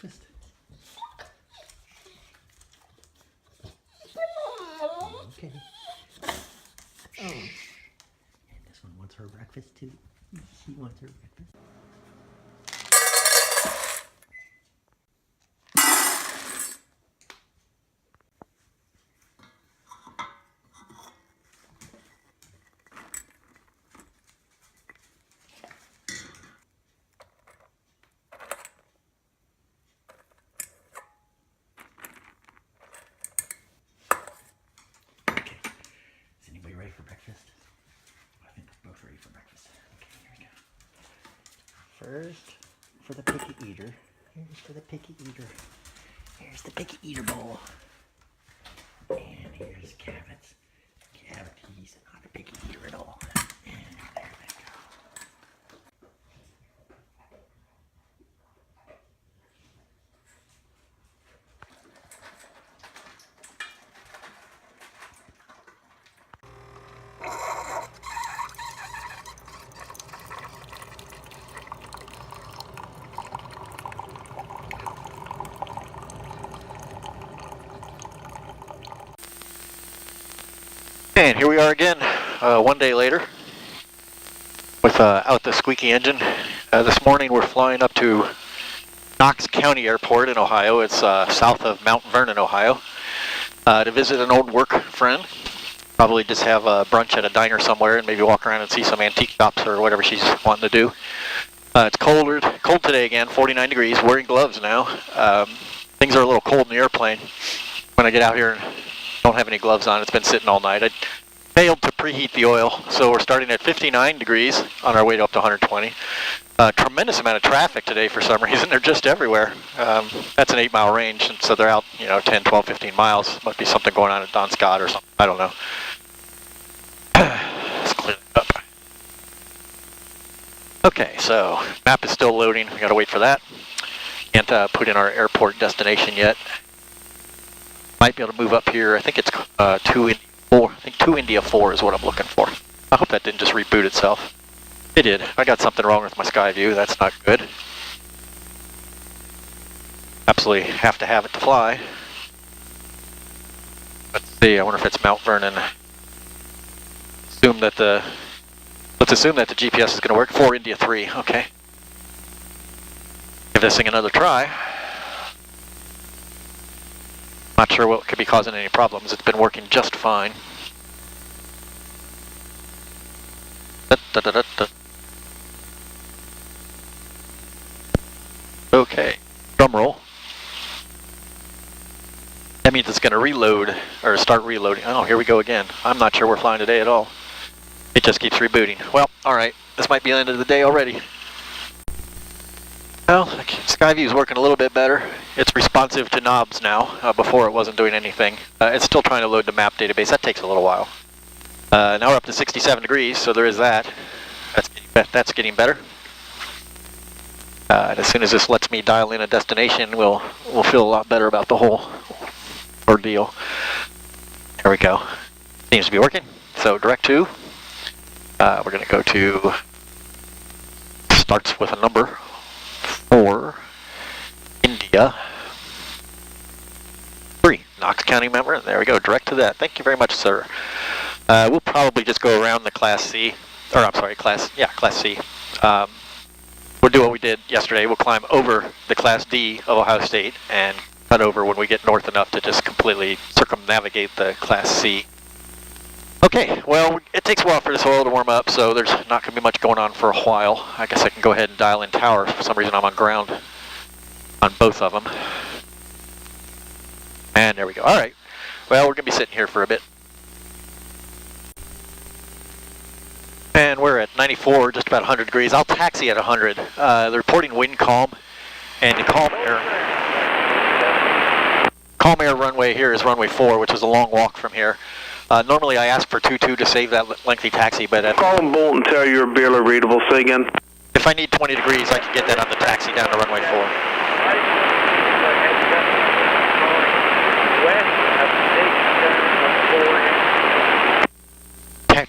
breakfast. Okay. Oh. And this one wants her breakfast too. She wants her breakfast. Ready for breakfast? I think we're both ready for breakfast. Okay, here we go. First, for the picky eater. Here's for the picky eater. Here's the picky eater bowl. And here's Cabot's. Cabot, he's not a picky eater at all. And there they go. And here we are again, one day later, with out the squeaky engine. This morning we're flying up to Knox County Airport in Ohio. It's south of Mount Vernon, Ohio, to visit an old work friend. Probably just have brunch at a diner somewhere and maybe walk around and see some antique shops or whatever she's wanting to do. It's cold today again, 49 degrees, wearing gloves now. Things are a little cold in the airplane when I get out here and don't have any gloves on. It's been sitting all night. I failed to preheat the oil, so we're starting at 59 degrees on our way to up to 120. Tremendous amount of traffic today for some reason. They're just everywhere. That's an 8-mile range, and so they're out, 10, 12, 15 miles. Must be something going on at Don Scott or something. I don't know. Let's clean it up. Okay, so map is still loading. We got to wait for that. Can't put in our airport destination yet. Might be able to move up here. I think it's 2 India 4. I think 2 India 4 is what I'm looking for. I hope that didn't just reboot itself. It did. I got something wrong with my sky view. That's not good. Absolutely have to have it to fly. Let's see. I wonder if it's Mount Vernon. Let's assume that the GPS is going to work. 4 India 3. Okay. Give this thing another try. Not sure what could be causing any problems. It's been working just fine. Okay, drum roll. That means it's going to reload, or start reloading. Oh, here we go again. I'm not sure we're flying today at all. It just keeps rebooting. Well, alright, this might be the end of the day already. Well, Skyview is working a little bit better. It's responsive to knobs now. Before it wasn't doing anything. It's still trying to load the map database. That takes a little while. Now we're up to 67 degrees, so there is that. That's getting better. And as soon as this lets me dial in a destination, we'll feel a lot better about the whole ordeal. There we go. Seems to be working. So direct to. We're going to go to. Starts with a number. 4 India 3 Knox County member. There we go, direct to that. Thank you very much, sir. We'll probably just go around the Class C, or I'm sorry, Class C. We'll do what we did yesterday. We'll climb over the Class D of Ohio State and cut over when we get north enough to just completely circumnavigate the Class C. Okay, well, it takes a while for this oil to warm up, so there's not going to be much going on for a while. I guess I can go ahead and dial in tower. For some reason, I'm on ground on both of them. And there we go. All right. Well, we're going to be sitting here for a bit. And we're at 94, just about 100 degrees. I'll taxi at 100. They're reporting wind calm, and the calm air runway here is runway 4, which is a long walk from here. Normally I ask for 2-2 to save that lengthy taxi, but call them Bolt and tell you're barely readable. Say again. If I need 20 degrees, I can get that on the taxi down to runway 4.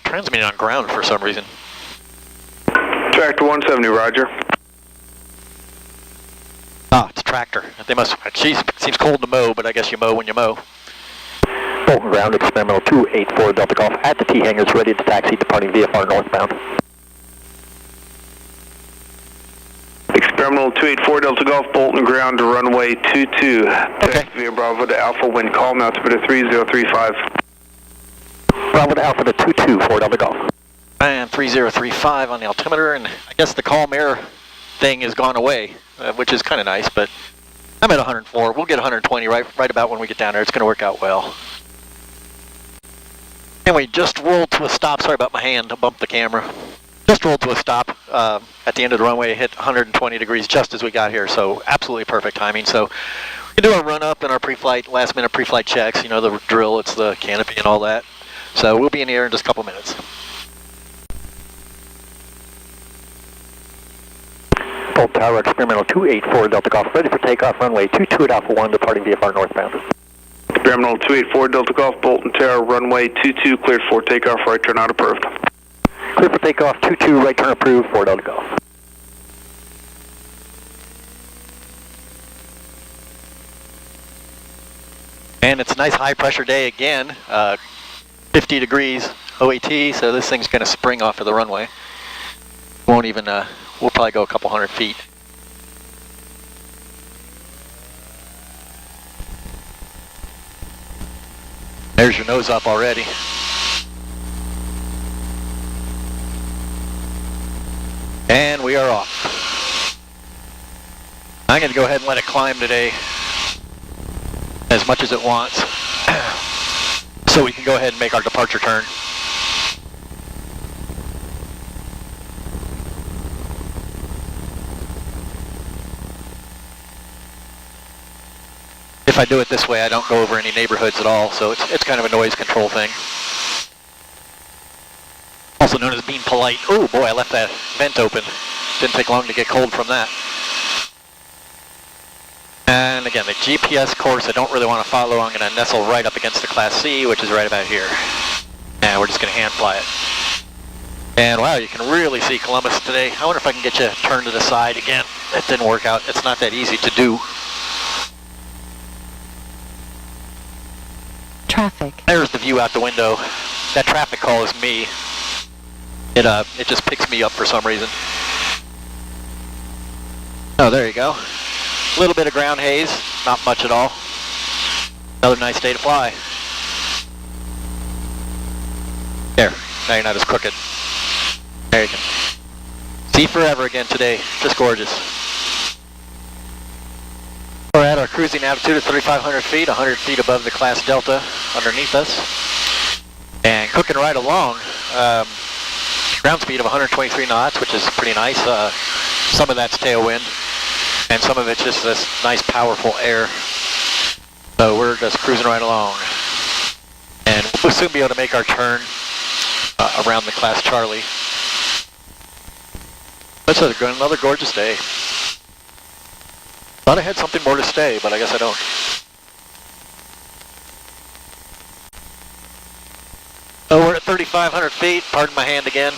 Transmitting on ground for some reason. Tractor 170, roger. Ah, it's tractor. They must, geez, seems cold to mow, but I guess you mow when you mow. Bolton ground, experimental 284 Delta Golf at the T hangars, ready to taxi, departing VFR northbound. Experimental 284 Delta Golf, Bolton ground to runway 22. Okay. Via Bravo to Alpha, wind calm, altimeter 3035. Bravo to Alpha to 224 Delta Golf. And 3035 on the altimeter, and I guess the calm air thing has gone away, which is kind of nice, but I'm at 104. We'll get 120 right about when we get down there. It's going to work out well. And we just rolled to a stop. Sorry about my hand. I bumped the camera. Just rolled to a stop at the end of the runway. Hit 120 degrees just as we got here, so absolutely perfect timing. So we can do our run-up and our pre-flight, last-minute pre-flight checks. You know, the drill, it's the canopy and all that. So we'll be in the air in just a couple minutes. Bolton Tower, experimental 284 Delta Golf, ready for takeoff, runway 22 at Alpha 1, departing VFR northbound. Experimental 284 Delta Golf, Bolton Tower, runway 22, cleared for takeoff, right turn out approved. Clear for takeoff, 22, right turn approved, 4 Delta Golf. And it's a nice high pressure day again, 50 degrees OAT, so this thing's going to spring off of the runway. Won't even, we'll probably go a couple hundred feet. There's your nose up already. And we are off. I'm going to go ahead and let it climb today as much as it wants, so we can go ahead and make our departure turn. If I do it this way, I don't go over any neighborhoods at all, so it's kind of a noise control thing. Also known as being polite. Oh boy, I left that vent open. Didn't take long to get cold from that. And again, the GPS course I don't really want to follow. I'm going to nestle right up against the Class C, which is right about here. And we're just going to hand fly it. And wow, you can really see Columbus today. I wonder if I can get you turned to the side again. That didn't work out. It's not that easy to do. Traffic. There's the view out the window. That traffic call is me. It just picks me up for some reason. Oh, there you go. A little bit of ground haze, not much at all. Another nice day to fly. There, now you're not as crooked. There you go. See forever again today, just gorgeous. We're at our cruising altitude of 3,500 feet, 100 feet above the Class Delta underneath us. And cooking right along. Ground speed of 123 knots, which is pretty nice. Some of that's tailwind, and some of it's just this nice, powerful air. So we're just cruising right along. And we'll soon be able to make our turn around the Class Charlie. That's another gorgeous day. Thought I had something more to say, but I guess I don't. So we're at 3,500 feet, pardon my hand again.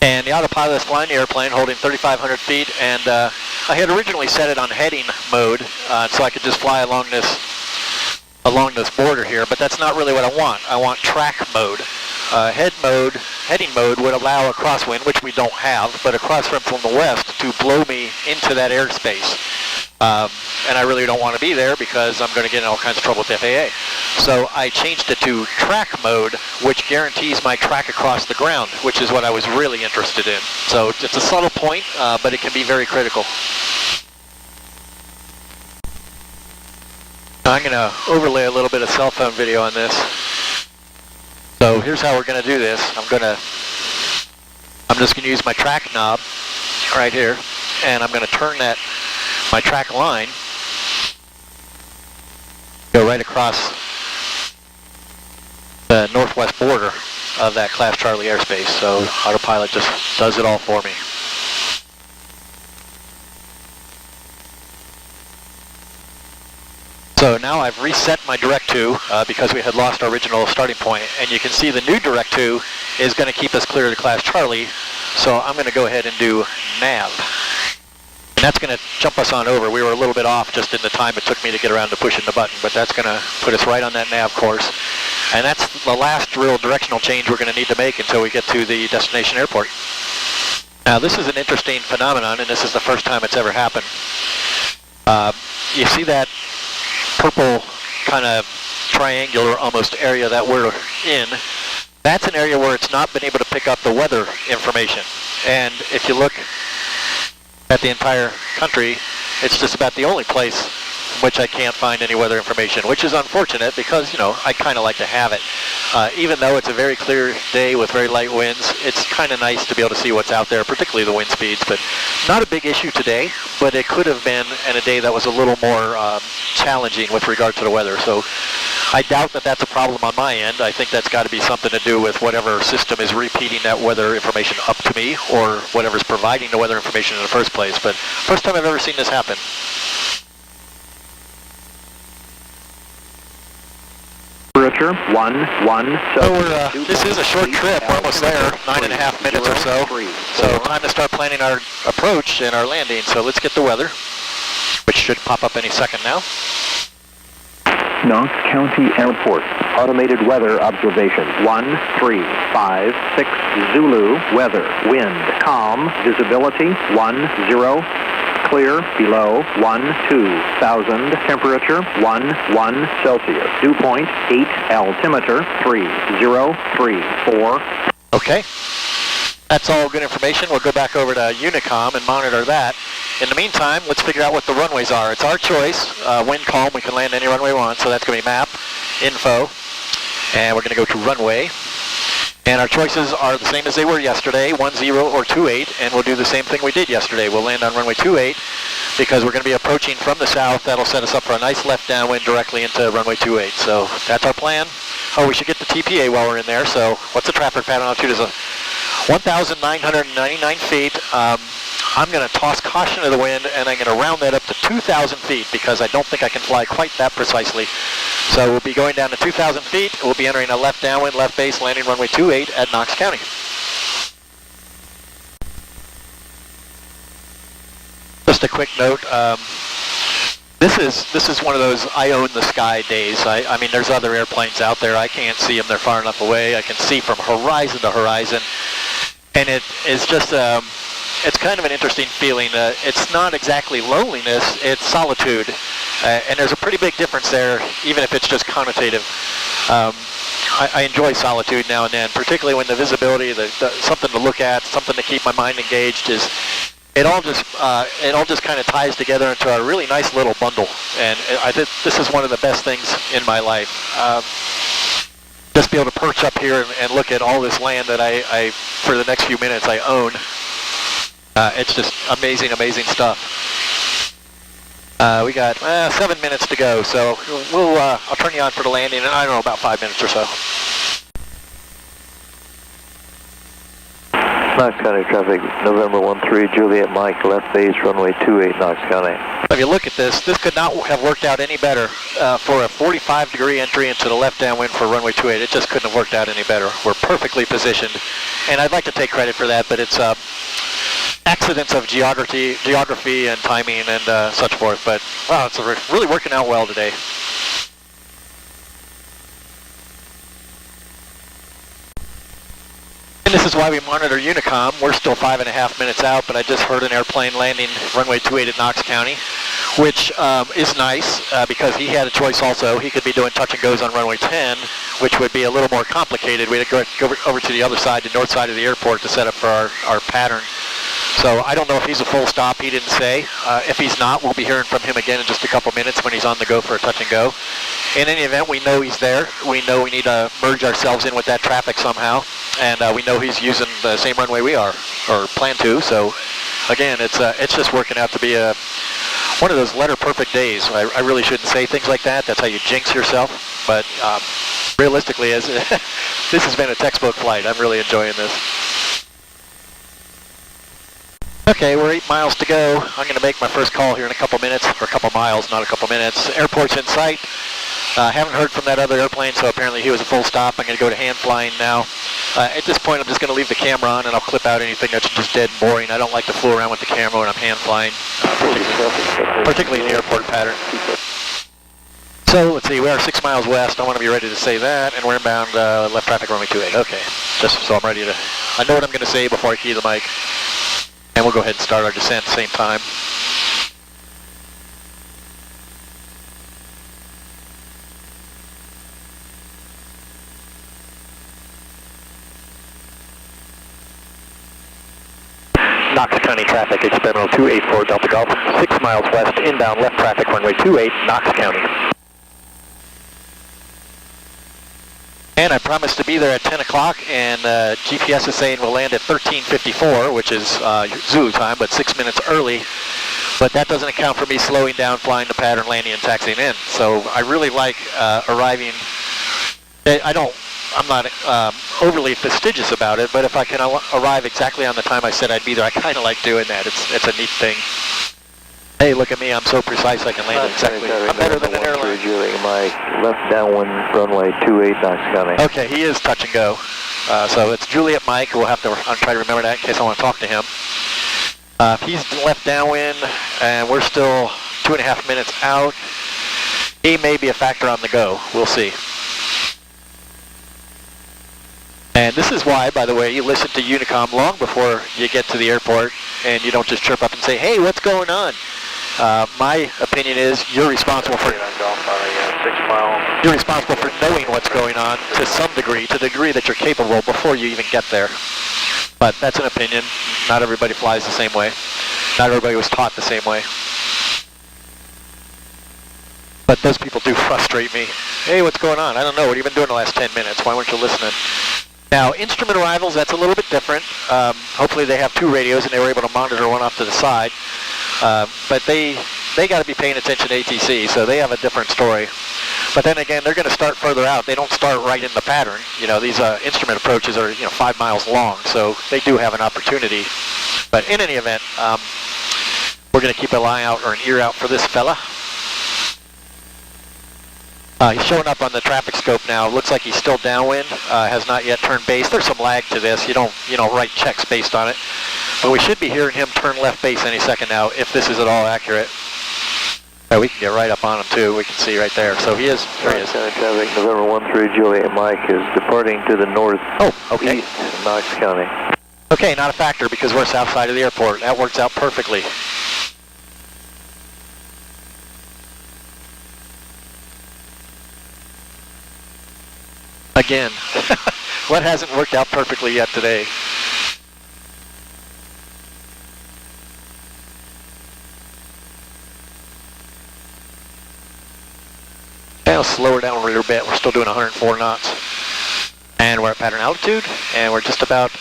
And the autopilot is flying the airplane, holding 3,500 feet, and I had originally set it on heading mode, so I could just fly along this border here, but that's not really what I want. I want track mode. Heading mode would allow a crosswind, which we don't have, but a crosswind from the west to blow me into that airspace. And I really don't want to be there because I'm going to get in all kinds of trouble with the FAA. So I changed it to track mode, which guarantees my track across the ground, which is what I was really interested in. So it's a subtle point, but it can be very critical. I'm going to overlay a little bit of cell phone video on this. So here's how we're going to do this. I'm just going to use my track knob right here, and I'm going to turn my track line, go right across the northwest border of that Class Charlie airspace. So autopilot just does it all for me. So now I've reset my direct to because we had lost our original starting point, and you can see the new direct to is going to keep us clear of the Class Charlie. So I'm going to go ahead and do nav. And that's going to jump us on over. We were a little bit off just in the time it took me to get around to pushing the button, but that's going to put us right on that nav course. And that's the last real directional change we're going to need to make until we get to the destination airport. Now, this is an interesting phenomenon, and this is the first time it's ever happened. You see that purple kind of triangular almost area that we're in? That's an area where it's not been able to pick up the weather information. And if you look at the entire country, it's just about the only place in which I can't find any weather information, which is unfortunate because, you know, I kind of like to have it. Even though it's a very clear day with very light winds, it's kind of nice to be able to see what's out there, particularly the wind speeds. But not a big issue today, but it could have been in a day that was a little more challenging with regard to the weather. So I doubt that that's a problem on my end. I think that's got to be something to do with whatever system is repeating that weather information up to me, or whatever's providing the weather information in the first place. But first time I've ever seen this happen. Temperature 1 So this is a short trip. We're almost there, 9.5 minutes or so. So time to start planning our approach and our landing. So let's get the weather, which should pop up any second now. Knox County Airport. Automated weather observation. 1356 Zulu. Weather. Wind. Calm. Visibility 10. Clear below 12,000. Temperature 11 Celsius. Dew point 8. Altimeter 3034. Okay. That's all good information. We'll go back over to Unicom and monitor that. In the meantime, let's figure out what the runways are. It's our choice. Wind calm, we can land any runway we want. So that's going to be map, info, and we're going to go to runway. And our choices are the same as they were yesterday, 10 or 28, and we'll do the same thing we did yesterday. We'll land on runway 28 because we're going to be approaching from the south. That'll set us up for a nice left downwind directly into runway 28. So that's our plan. Oh, we should get the TPA while we're in there. So what's the traffic pattern altitude? Is 1,999 feet. I'm going to toss caution to the wind, and I'm going to round that up to 2,000 feet because I don't think I can fly quite that precisely. So we'll be going down to 2,000 feet. We'll be entering a left downwind, left base, landing runway 28 at Knox County. Just a quick note. This is one of those I own the sky days. I mean, there's other airplanes out there. I can't see them. They're far enough away. I can see from horizon to horizon. And it is just, it's kind of an interesting feeling. It's not exactly loneliness, it's solitude. And there's a pretty big difference there, even if it's just connotative. I enjoy solitude now and then, particularly when the visibility, something to look at, something to keep my mind engaged is, it all just kind of ties together into a really nice little bundle. And I think this is one of the best things in my life. Just be able to perch up here and look at all this land that I for the next few minutes, I own. It's just amazing, amazing stuff. We got 7 minutes to go, so I'll turn you on for the landing in, I don't know, about 5 minutes or so. Knox County traffic, November 13, Juliet Mike, left base, runway 28, Knox County. If you look at this could not have worked out any better for a 45-degree entry into the left downwind for runway 28. It just couldn't have worked out any better. We're perfectly positioned, and I'd like to take credit for that, but it's accidents of geography and timing and such forth. But wow, it's really working out well today. And this is why we monitor Unicom. We're still 5.5 minutes out, but I just heard an airplane landing runway 28 at Knox County, which is nice because he had a choice also. He could be doing touch and goes on runway 10, which would be a little more complicated. We had to go over to the other side, the north side of the airport, to set up for our pattern. So I don't know if he's a full stop. He didn't say. If he's not, we'll be hearing from him again in just a couple minutes when he's on the go for a touch and go. In any event, we know he's there. We know we need to merge ourselves in with that traffic somehow. And we know he's using the same runway we are, or plan to. So again, it's just working out to be one of those letter-perfect days. I really shouldn't say things like that. That's how you jinx yourself. But realistically, this has been a textbook flight. I'm really enjoying this. Okay, we're 8 miles to go. I'm going to make my first call here in a couple minutes, or a couple miles, not a couple minutes. Airport's in sight. Haven't heard from that other airplane, so apparently he was a full stop. I'm going to go to hand flying now. At this point, I'm just going to leave the camera on, and I'll clip out anything that's just dead boring. I don't like to fool around with the camera when I'm hand flying, particularly in the airport pattern. So let's see, we are 6 miles west. I want to be ready to say that, and we're inbound left traffic runway 28. Okay, just so I'm ready to, I know what I'm going to say before I key the mic. And we'll go ahead and start our descent at the same time. Knox County traffic, experimental 284 Delta Golf, 6 miles west, inbound left traffic runway 28, Knox County. And I promised to be there at 10 o'clock, and GPS is saying we'll land at 13:54, which is Zulu time, but 6 minutes early. But that doesn't account for me slowing down, flying the pattern, landing, and taxiing in. So I really like arriving. I'm not overly fastidious about it, but if I can arrive exactly on the time I said I'd be there, I kind of like doing that. It's a neat thing. Hey, look at me, I'm so precise I can land it exactly. I'm better than an airline. Mike, left downwind runway 28, Knox County. Okay, he is touch and go. So it's Juliet Mike. We'll have to I'll try to remember that in case I want to talk to him. If he's left downwind and we're still 2.5 minutes out, he may be a factor on the go. We'll see. And this is why, by the way, you listen to Unicom long before you get to the airport, and you don't just chirp up and say, hey, what's going on? My opinion is you're responsible for knowing what's going on to some degree, to the degree that you're capable before you even get there. But that's an opinion. Not everybody flies the same way. Not everybody was taught the same way. But those people do frustrate me. Hey, what's going on? I don't know. What have you been doing the last 10 minutes? Why weren't you listening? Now, instrument arrivals, that's a little bit different. Hopefully they have 2 radios and they were able to monitor one off to the side. But they got to be paying attention to ATC, so they have a different story. But then again, they're going to start further out. They don't start right in the pattern. You know, these instrument approaches are 5 miles long, so they do have an opportunity. But in any event, we're going to keep an eye out or an ear out for this fella. He's showing up on the traffic scope now. Looks like he's still downwind. Has not yet turned base. There's some lag to this. You don't write checks based on it. But we should be hearing him turn left base any second now, if this is at all accurate. We can get right up on him too. We can see right there. So he is. There he is. Traffic, November 13 Juliet Mike is departing to the north. Oh, okay. East, Knox County. Okay, not a factor because we're south side of the airport. That works out perfectly. Again, what hasn't worked out perfectly yet today? I'll slow her down a little bit. We're still doing 104 knots. And we're at pattern altitude, and we're just about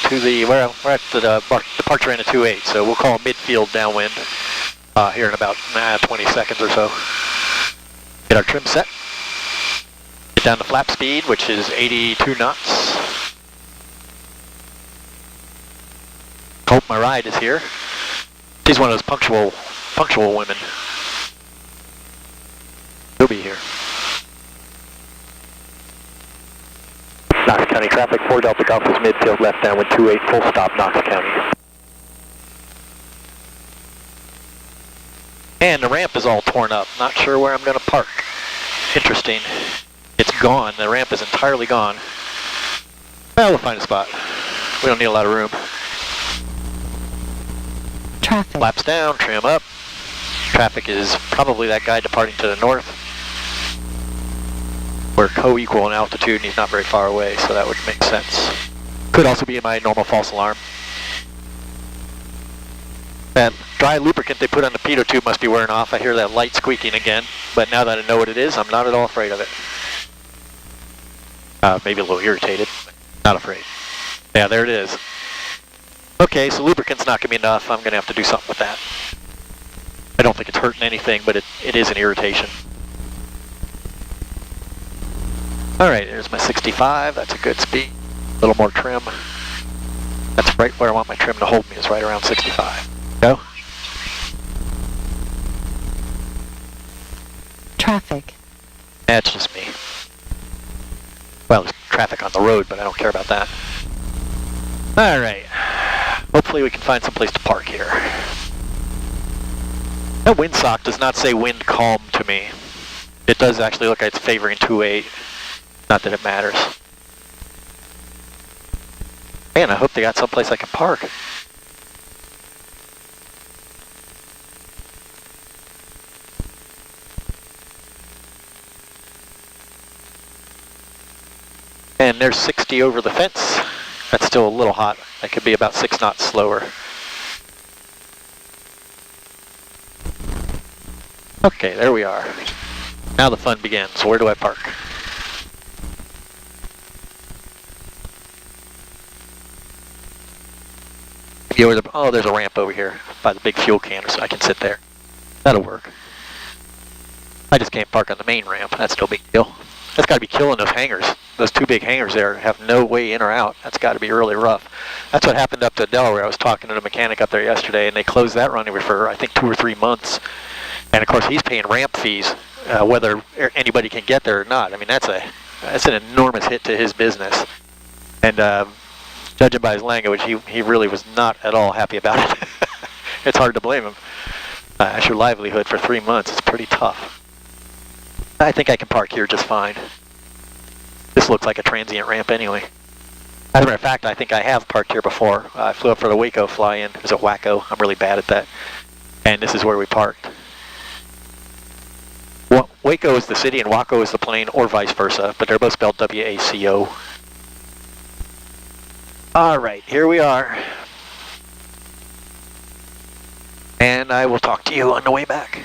to the, we're at the departure end of 28, so we'll call midfield downwind here in about 20 seconds or so. Get our trim set. Get down to flap speed, which is 82 knots. Hope my ride is here. She's one of those punctual women. She'll be here. Knox County traffic, 4 Delta Golf is midfield left downwind 28, full stop, Knox County. And the ramp is all torn up. Not sure where I'm going to park. Interesting. It's gone. The ramp is entirely gone. Well, we'll find a spot. We don't need a lot of room. Traffic. Flaps down, trim up. Traffic is probably that guy departing to the north. We're co-equal in altitude and he's not very far away, so that would make sense. Could also be my normal false alarm. That dry lubricant they put on the pitot tube must be wearing off. I hear that light squeaking again, but now that I know what it is, I'm not at all afraid of it. Maybe a little irritated, but not afraid. Yeah, there it is. Okay, so lubricant's not going to be enough. I'm going to have to do something with that. I don't think it's hurting anything, but it is an irritation. Alright, here's my 65. That's a good speed. A little more trim. That's right where I want my trim to hold me, is right around 65. Go. Traffic. That's just me. Well, it's traffic on the road, but I don't care about that. All right. Hopefully we can find some place to park here. That windsock does not say wind calm to me. It does actually look like it's favoring 2-8. Not that it matters. Man, I hope they got someplace I can park. And there's 60 over the fence. That's still a little hot. That could be about 6 knots slower. Okay, there we are. Now the fun begins. Where do I park? Oh, there's a ramp over here by the big fuel can, so I can sit there. That'll work. I just can't park on the main ramp. That's no big deal. That's got to be killing those hangars. Those 2 big hangars there have no way in or out. That's got to be really rough. That's what happened up to Delaware. I was talking to the mechanic up there yesterday, and they closed that runway for, I think, 2 or 3 months. And of course, he's paying ramp fees, whether anybody can get there or not. I mean, that's an enormous hit to his business. And judging by his language, he really was not at all happy about it. It's hard to blame him. That's your livelihood for 3 months. It's pretty tough. I think I can park here just fine. This looks like a transient ramp anyway. As a matter of fact, I think I have parked here before. I flew up for the Waco fly-in. It was a Waco. I'm really bad at that. And this is where we parked. Waco is the city and Waco is the plane, or vice versa, but they're both spelled W-A-C-O. All right, here we are. And I will talk to you on the way back.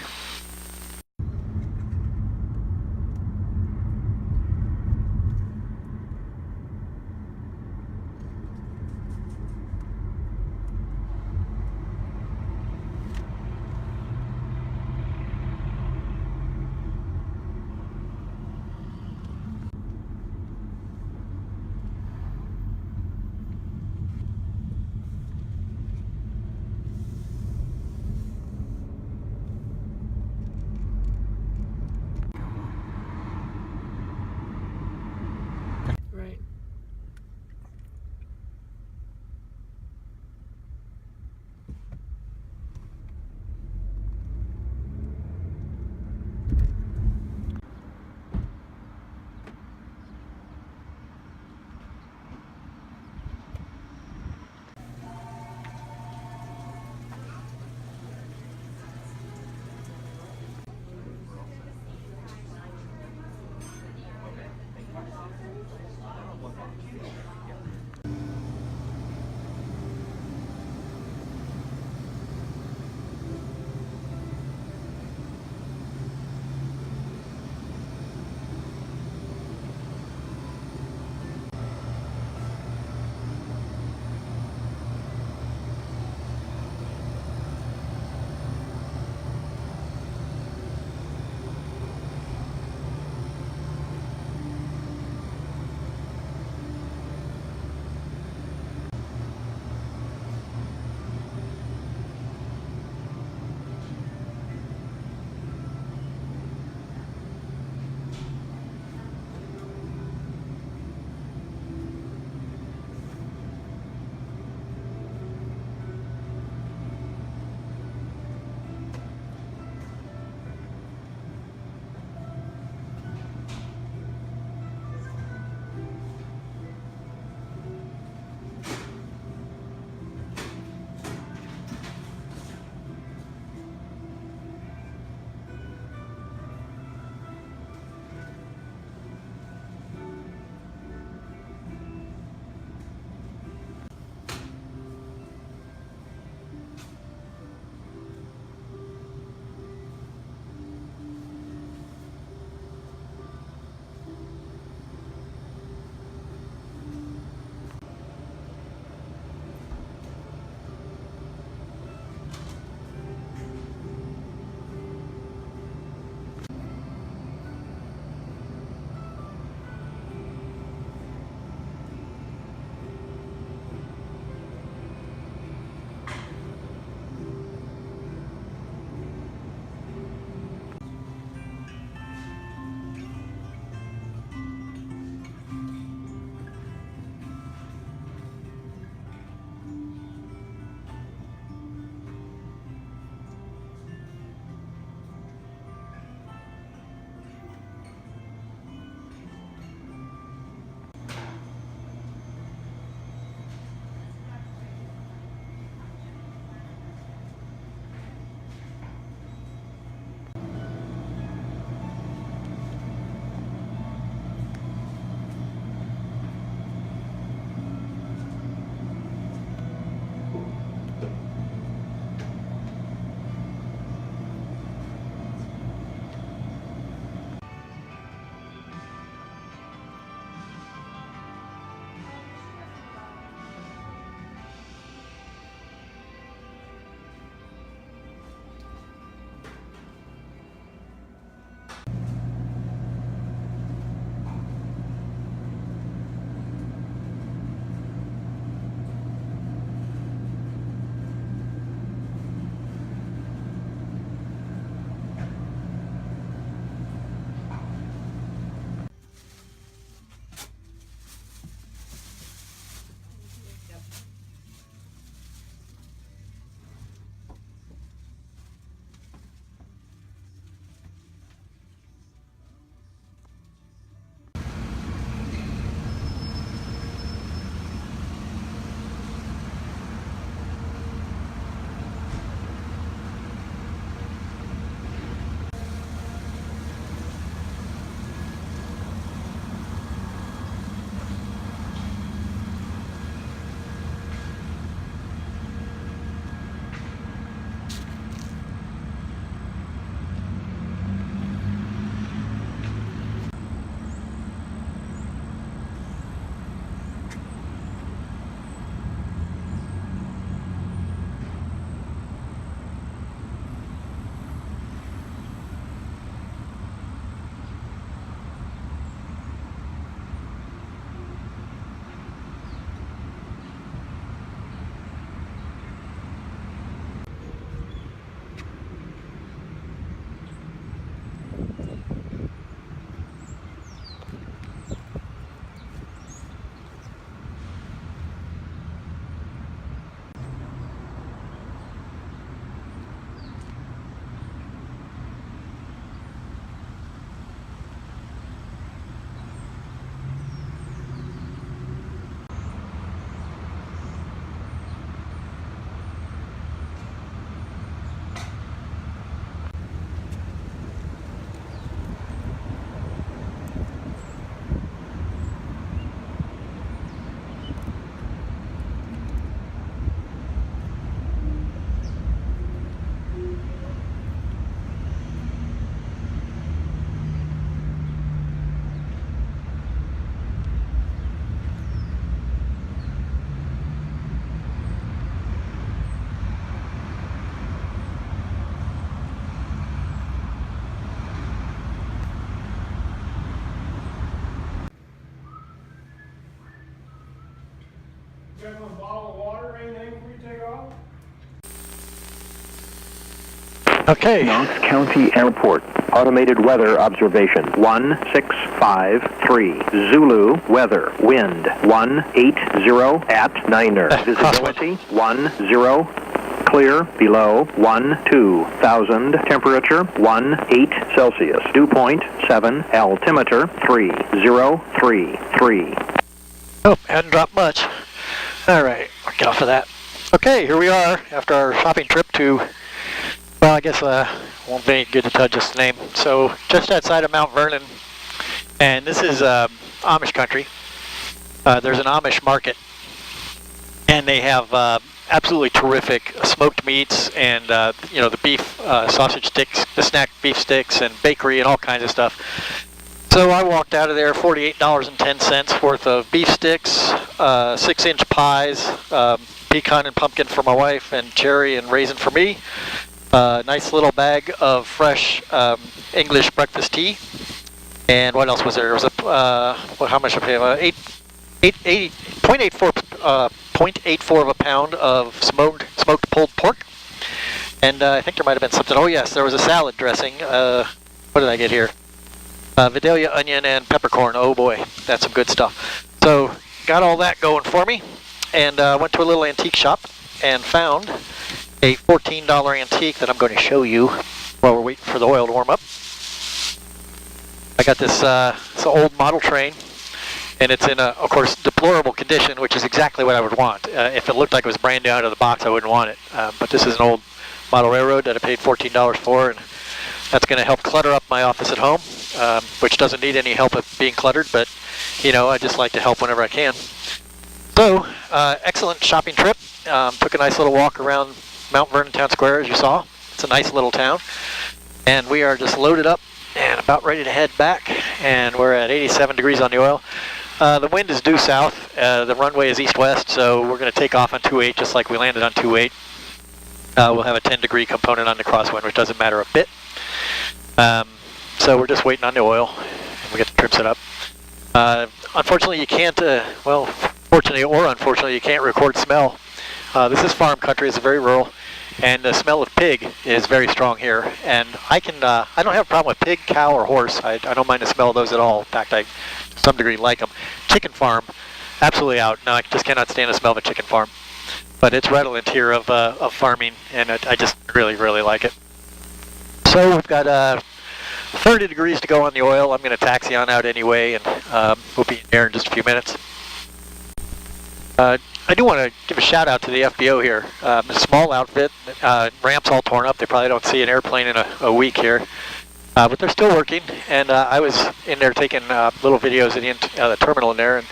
have a bottle of water or anything before you take off? Okay. Knox County Airport. Automated weather observation. 1653. Zulu weather. Wind 180 at Niner. Visibility 10. Clear below 12,000. Temperature 18 Celsius. Dew point 7. Altimeter 3033. Oh, hadn't dropped much. All right, I'll get off of that. Okay, here we are after our shopping trip to, well, I guess won't be good to tell just the name. So just outside of Mount Vernon, and this is Amish country. There's an Amish market, and they have absolutely terrific smoked meats and you know, the beef sausage sticks, the snack beef sticks, and bakery and all kinds of stuff. So I walked out of there, $48.10 worth of beef sticks, 6-inch pies, pecan and pumpkin for my wife, and cherry and raisin for me. Nice little bag of fresh English breakfast tea. And what else was there? There was a, how much did I pay? 0.84 of a pound of smoked pulled pork. And I think there might have been something. Oh yes, there was a salad dressing. What did I get here? Vidalia, onion, and peppercorn. Oh boy, that's some good stuff. So got all that going for me, and went to a little antique shop and found a $14 antique that I'm going to show you while we're waiting for the oil to warm up. I got this it's an old model train, and it's in, of course, deplorable condition, which is exactly what I would want. If it looked like it was brand new out of the box, I wouldn't want it. But this is an old model railroad that I paid $14 for, and that's going to help clutter up my office at home, which doesn't need any help with being cluttered, but, you know, I just like to help whenever I can. So, excellent shopping trip. Took a nice little walk around Mount Vernon Town Square, as you saw. It's a nice little town. And we are just loaded up and about ready to head back, and we're at 87 degrees on the oil. The wind is due south. The runway is east-west, so we're going to take off on 28 just like we landed on 28. We'll have a 10-degree component on the crosswind, which doesn't matter a bit. So we're just waiting on the oil, and we get the trim set up. Unfortunately, you can't, well, fortunately or unfortunately, you can't record smell. This is farm country. It's very rural, and the smell of pig is very strong here. And I don't have a problem with pig, cow, or horse. I don't mind the smell of those at all. In fact, I, to some degree, like them. Chicken farm, absolutely out. No, I just cannot stand the smell of a chicken farm. But it's redolent here of farming, and I just really, really like it. So we've got 30 degrees to go on the oil. I'm going to taxi on out anyway, and we'll be in there in just a few minutes. I do want to give a shout out to the FBO here. A small outfit, ramps all torn up. They probably don't see an airplane in a week here. But they're still working, and I was in there taking little videos of the terminal in there, and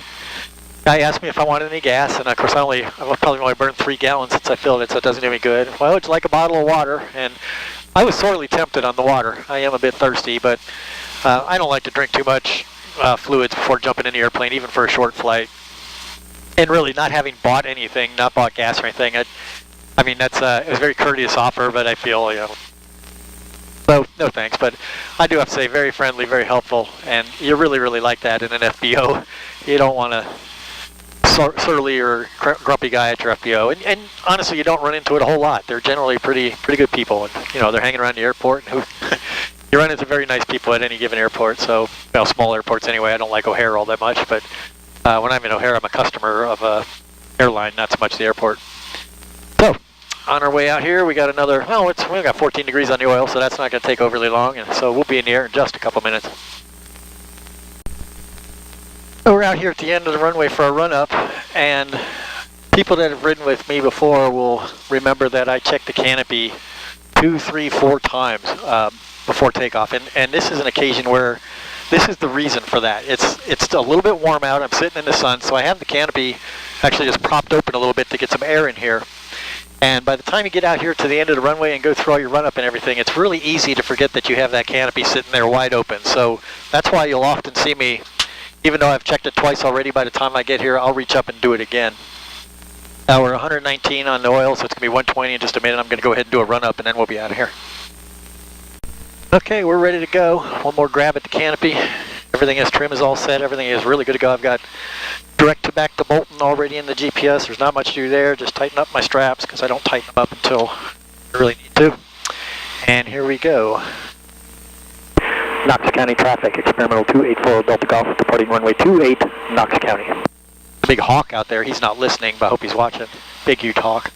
guy asked me if I wanted any gas, and of course I've probably only burned 3 gallons since I filled it, so it doesn't do me good. Well, would you like a bottle of water? And I was sorely tempted on the water. I am a bit thirsty, but I don't like to drink too much fluids before jumping in the airplane, even for a short flight. And really, not having bought anything, not bought gas or anything, I mean, that's it was a very courteous offer, but I feel, you know, so no thanks. But I do have to say, very friendly, very helpful, and you really, really like that in an FBO. You don't want a surly or grumpy guy at your FBO, and honestly, you don't run into it a whole lot. They're generally pretty good people, and you know, they're hanging around the airport, and you run into very nice people at any given airport. So, well, small airports anyway. I don't like O'Hare all that much, but when I'm in O'Hare, I'm a customer of a airline, not so much the airport. So, on our way out here, we got another, well, we got 14 degrees on the oil, so that's not going to take overly long, and so we'll be in the air in just a couple minutes. So we're out here at the end of the runway for a run-up, and people that have ridden with me before will remember that I checked the canopy 2, 3, 4 times before takeoff, and this is an occasion where this is the reason for that. It's a little bit warm out. I'm sitting in the sun, so I have the canopy actually just propped open a little bit to get some air in here. And by the time you get out here to the end of the runway and go through all your run-up and everything, it's really easy to forget that you have that canopy sitting there wide open. So that's why you'll often see me, even though I've checked it twice already, by the time I get here, I'll reach up and do it again. Now we're 119 on the oil, so it's going to be 120 in just a minute. I'm going to go ahead and do a run-up, and then we'll be out of here. Okay, we're ready to go. One more grab at the canopy. Everything is trim is all set. Everything is really good to go. I've got direct to back to Bolton already in the GPS. There's not much to do there. Just tighten up my straps because I don't tighten them up until I really need to. And here we go. Knox County traffic, experimental 284 Delta Golf, departing runway 28, Knox County. The big hawk out there, he's not listening, but I hope he's watching. Big huge hawk.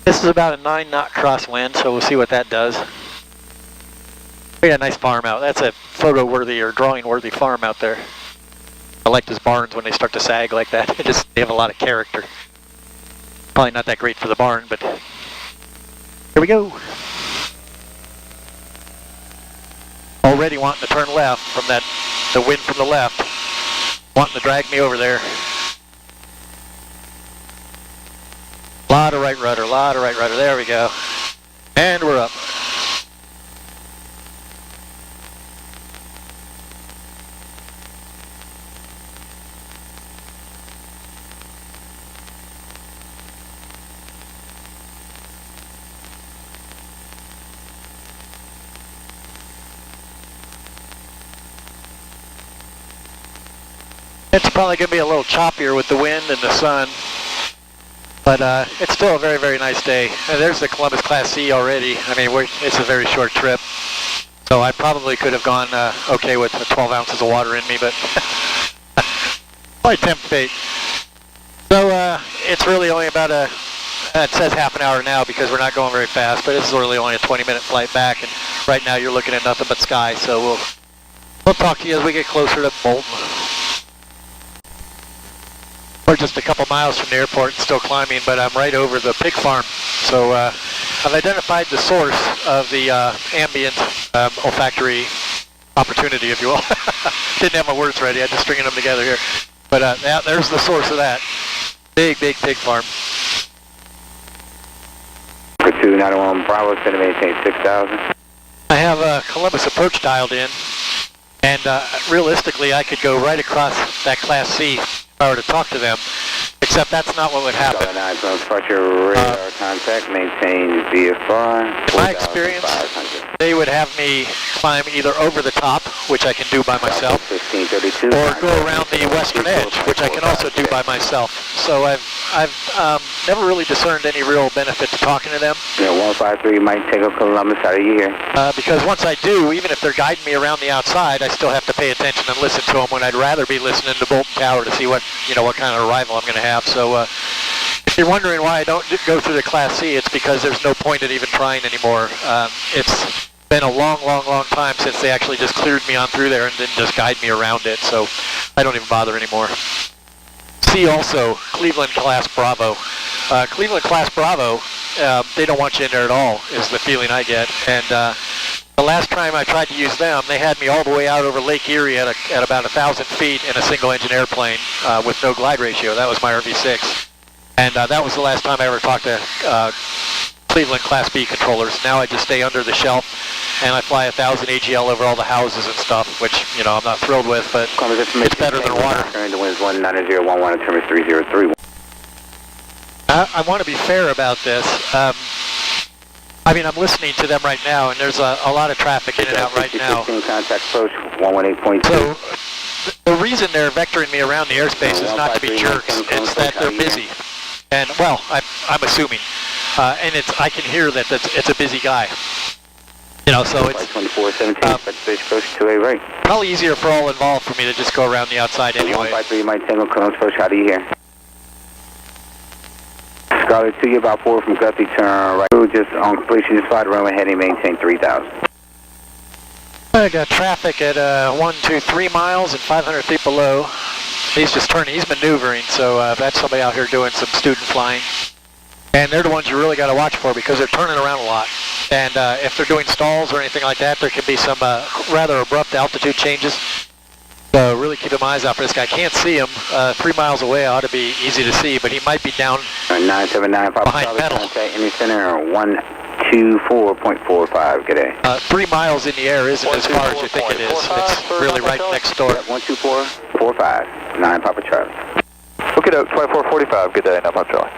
This is about a 9-knot crosswind, so we'll see what that does. We got a nice farm out. That's a photo-worthy or drawing-worthy farm out there. I like those barns when they start to sag like that. They have a lot of character. Probably not that great for the barn, but here we go. Already wanting to turn left from the wind from the left. Wanting to drag me over there. Lot of right rudder, there we go. And we're up. It's probably going to be a little choppier with the wind and the sun, but it's still a very, very nice day. And there's the Columbus Class C already. I mean, it's a very short trip, so I probably could have gone okay with 12 ounces of water in me, but probably tempt fate. So it's really only about it says half an hour now because we're not going very fast, but this is really only a 20-minute flight back, and right now you're looking at nothing but sky, so we'll talk to you as we get closer to Bolton. We're just a couple miles from the airport, still climbing, but I'm right over the pig farm. So I've identified the source of the ambient olfactory opportunity, if you will. Didn't have my words ready, I'm just stringing them together here. But there's the source of that. Big, big pig farm. 291 Bravo, send to maintain 6,000. I have Columbus approach dialed in, and realistically I could go right across that Class C if I were to talk to them, except that's not what would happen. Radar contact, maintain VFR. In my experience, they would have me climb either over the top, which I can do by myself, or go around the western edge, which I can also do by myself. So I've never really discerned any real benefit to talking to them. Yeah, 153 might take up Columbus out of here. Because once I do, even if they're guiding me around the outside, I still have to pay attention and listen to them when I'd rather be listening to Bolton Tower to see what kind of arrival I'm going to have. So if you're wondering why I don't go through the Class C, it's because there's no point in even trying anymore. It's been a long, long, long time since they actually just cleared me on through there and didn't just guide me around it, so I don't even bother anymore. C also, Cleveland Class Bravo. Cleveland Class Bravo, they don't want you in there at all, is the feeling I get. And the last time I tried to use them, they had me all the way out over Lake Erie at about 1,000 feet in a single-engine airplane with no glide ratio. That was my RV-6. And that was the last time I ever talked to Cleveland Class B controllers. Now I just stay under the shelf, and I fly 1,000 AGL over all the houses and stuff, which, I'm not thrilled with, but it's better than water. The wind's 19011 and terminus 3031. I want to be fair about this. I'm listening to them right now, and there's a lot of traffic in and out right now. Contact approach 118.2. So the reason they're vectoring me around the airspace is not to be jerks. It's that they're busy. And, well, I'm assuming. And I can hear that it's a busy guy. So it's 2417, right. Probably easier for all involved for me to just go around the outside anyway. 153 might tango Columbus approach out of here. Scarlet 2, you about 4 from Guthrie, turn right. Just on completion, just fly the runway heading, maintain 3,000. I got traffic at 3 miles and 500 feet below. He's just turning, he's maneuvering, so that's somebody out here doing some student flying. And they're the ones you really got to watch for because they're turning around a lot. And if they're doing stalls or anything like that, there can be some rather abrupt altitude changes. So really keep my eyes out for this guy. Can't see him. 3 miles away ought to be easy to see, but he might be down 979 behind metal. Any center 124.45. Good day. 3 miles in the air isn't as far as you think it is. It's really right next door. 124.45. 9 Papa Charlie. Okay, 2445. Good day, 9 Papa Charlie.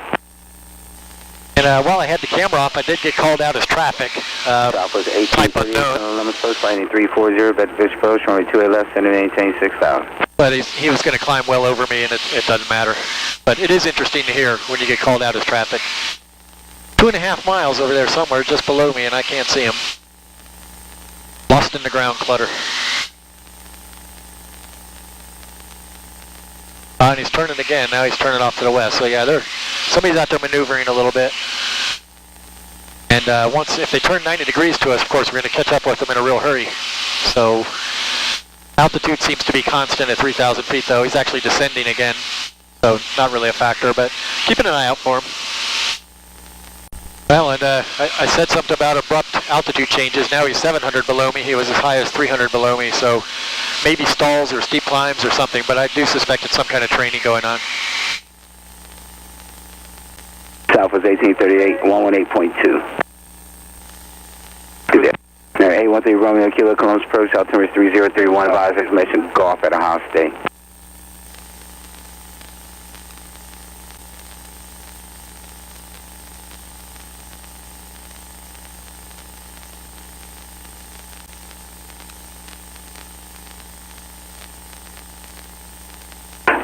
And while I had the camera off, I did get called out as traffic. Southwest Type 1838, unknown. limits post, flight 340, Bedford approach, runway 28 left, center maintain 6,000. But he was going to climb well over me, and it doesn't matter. But it is interesting to hear when you get called out as traffic. 2.5 miles over there somewhere, just below me, and I can't see him. Lost in the ground clutter. And he's turning again. Now he's turning off to the west. So yeah, somebody's out there maneuvering a little bit. And if they turn 90 degrees to us, of course, we're going to catch up with them in a real hurry. So altitude seems to be constant at 3,000 feet, though. He's actually descending again, so not really a factor, but keeping an eye out for him. Well, and I said something about abrupt altitude changes. Now he's 700 below me. He was as high as 300 below me, so maybe stalls or steep climbs or something, but I do suspect it's some kind of training going on. Southwest 1838, 118.2. 813 Romeo Kilo Columbus approach, altimeter 3031, advise information golf at a house stay.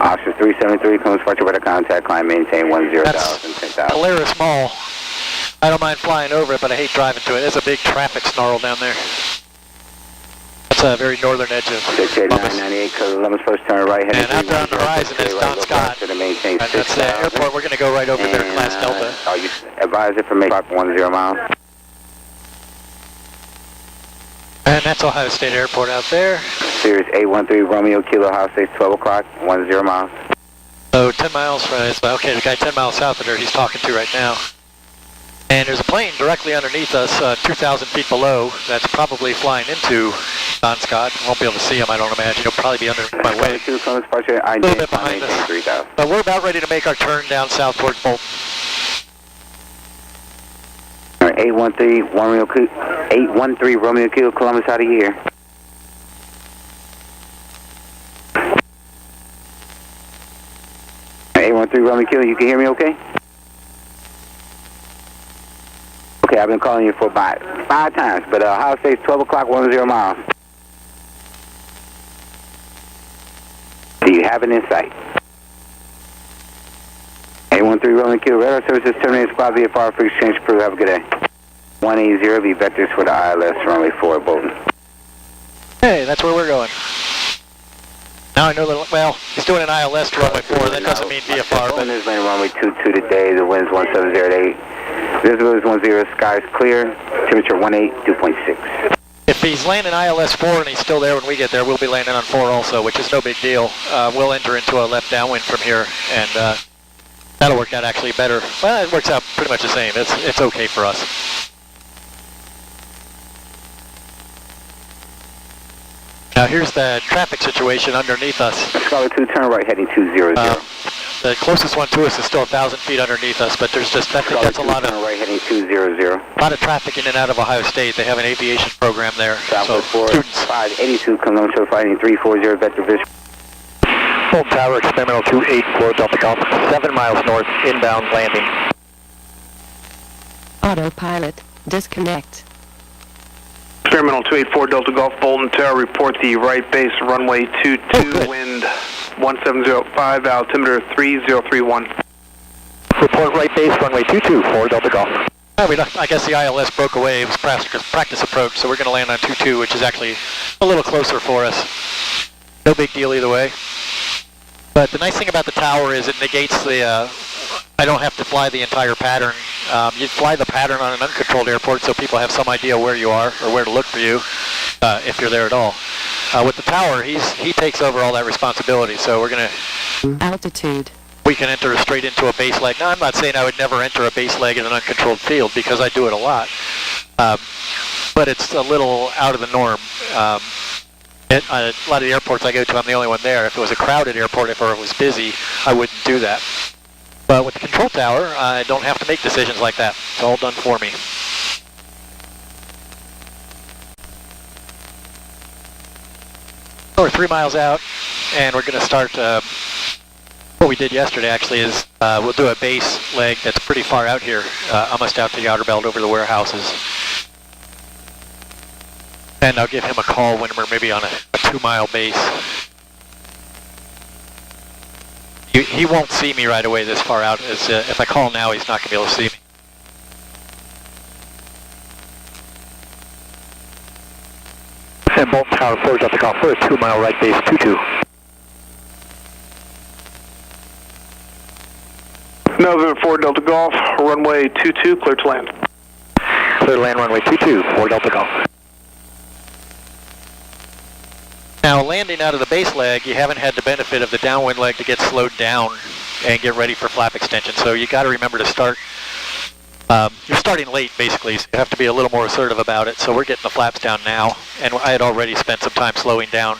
Officer 373, Columbus departure with a contact, climb, maintain 10,000, 10,000. Polaris Mall. I don't mind flying over it, but I hate driving to it. There's a big traffic snarl down there. That's a very northern edge of Columbus. 998, Columbus first turn right, heading and out there on the horizon is Don Scott. And that's the airport. We're going to go right over there, Class Delta. Advise information, 10 miles. And that's Ohio State Airport out there. Sirius 813 Romeo Kilo, house stays 12 o'clock, 10 miles. So 10 miles from us, okay, the guy 10 miles south of there he's talking to right now. And there's a plane directly underneath us, 2,000 feet below, that's probably flying into Don Scott. Won't be able to see him, I don't imagine. He'll probably be underneath my way. A little bit behind us. But we're about ready to make our turn down south towards Bolton. 813 Romeo Kilo, Columbus, out of here. Romeo Kilo, you can hear me okay? Okay, I've been calling you for about 5 times, but house stays 12 o'clock, 10 miles. Do you have it in sight? 813 Romeo Kilo, radar services terminated, squad VFR for exchange crew, have a good day. 180, be vectors for the ILS, runway 4, Bolton. Hey, that's where we're going. Now I know that, well, he's doing an ILS to runway 4, that doesn't mean VFR, but... Is landing runway 22 today, the wind's 1708. Visibility is 10, skies clear, temperature 18, 2.6. If he's landing ILS 4 and he's still there when we get there, we'll be landing on 4 also, which is no big deal. We'll enter into a left downwind from here, and that'll work out actually better. Well, it works out pretty much the same. It's okay for us. Now here's the traffic situation underneath us. Scholar 2, turn right, heading 200. The closest one to us is still 1,000 feet underneath us, but there's just, I think that's a lot of... Turn right, heading 200. A lot of traffic in and out of Ohio State. They have an aviation program there. Southwest So 4, students. 582, Columbus, fighting 340, vector vision. Bolton Tower, experimental 284 Delta Golf, 7 miles north, inbound landing. Autopilot, disconnect. Experimental 284 Delta Golf, Bolton Tower, report the right base, runway 22, wind 1705, altimeter 3031. Report right base, runway 22 for Delta Golf. I guess the ILS broke away. It was practice approach, so we're going to land on 22, which is actually a little closer for us. No big deal either way. But the nice thing about the tower is it negates the... I don't have to fly the entire pattern. You fly the pattern on an uncontrolled airport so people have some idea where you are or where to look for you, if you're there at all. With the tower, he takes over all that responsibility, so we're going to... Altitude. We can enter straight into a base leg. Now, I'm not saying I would never enter a base leg in an uncontrolled field because I do it a lot, but it's a little out of the norm. A lot of the airports I go to, I'm the only one there. If it was a crowded airport, if it was busy, I wouldn't do that. But with the control tower, I don't have to make decisions like that. It's all done for me. We're 3 miles out, and we're going to start, what we did yesterday actually is we'll do a base leg that's pretty far out here, almost out to the outer belt over the warehouses. And I'll give him a call when we're maybe on a 2-mile base. He won't see me right away this far out. As, if I call now, he's not going to be able to see me. And Bolton Tower 4 Delta Golf for a 2-mile right base 22. November 4 Delta Golf, runway 22, clear to land. Clear to land runway 22, 4 Delta Golf. Now, landing out of the base leg, you haven't had the benefit of the downwind leg to get slowed down and get ready for flap extension. So you got to remember to start. You're starting late, basically, so you have to be a little more assertive about it. So we're getting the flaps down now, and I had already spent some time slowing down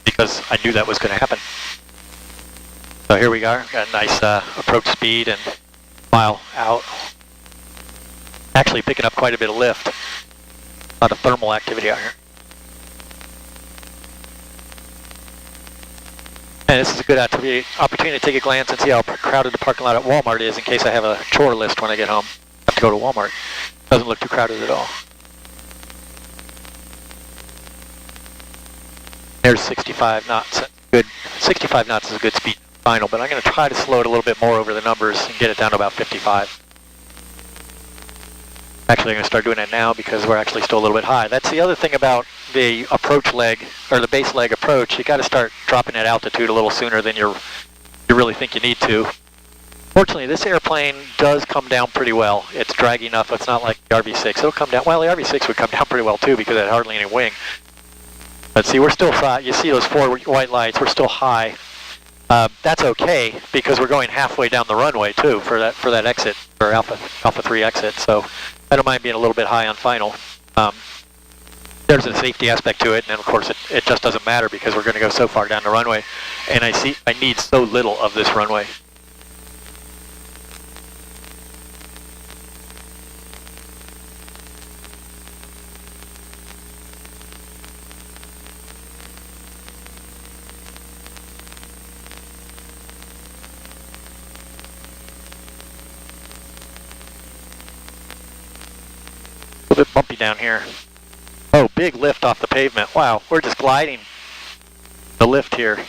because I knew that was going to happen. So here we are, got a nice approach speed and mile out. Actually picking up quite a bit of lift. A lot of thermal activity out here. And this is a good opportunity to take a glance and see how crowded the parking lot at Walmart is in case I have a chore list when I get home. I have to go to Walmart. Doesn't look too crowded at all. There's 65 knots. Good. 65 knots is a good speed final, but I'm going to try to slow it a little bit more over the numbers and get it down to about 55. Actually, I'm going to start doing it now because we're actually still a little bit high. That's the other thing about the approach leg, or the base leg approach. You got to start dropping at altitude a little sooner than you really think you need to. Fortunately, this airplane does come down pretty well. It's draggy enough. It's not like the RV-6. It'll come down. Well, the RV-6 would come down pretty well too because it had hardly any wing. But see, we're still high. You see those 4 white lights. We're still high. That's okay because we're going halfway down the runway too for that exit, or Alpha 3 exit. So I don't mind being a little bit high on final. There's a safety aspect to it, and then of course it just doesn't matter because we're going to go so far down the runway, and I need so little of this runway. A little bit bumpy down here. Oh, big lift off the pavement. Wow, we're just gliding the lift here.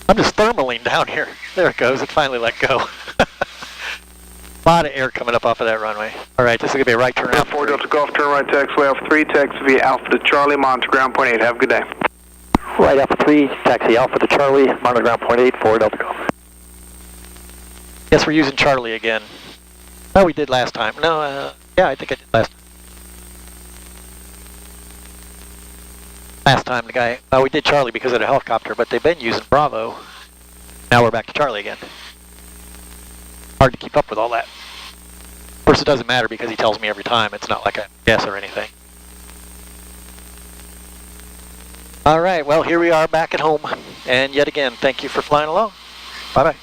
I'm just thermaling down here. There it goes. It finally let go. A lot of air coming up off of that runway. All right, this is going to be a right turn. 4 Delta Golf, turn right taxiway Alpha 3, taxi via Alpha to Charlie, monitor ground point 8. Have a good day. Right Alpha 3, taxi Alpha to Charlie, monitor ground point 8, 4 Delta Golf. Guess we're using Charlie again. Oh, we did last time. No, yeah, I think I did last time. Last time the guy, we did Charlie because of the helicopter, but they've been using Bravo. Now we're back to Charlie again. Hard to keep up with all that. Of course, it doesn't matter because he tells me every time. It's not like a guess or anything. All right, well, here we are back at home. And yet again, thank you for flying along. Bye-bye.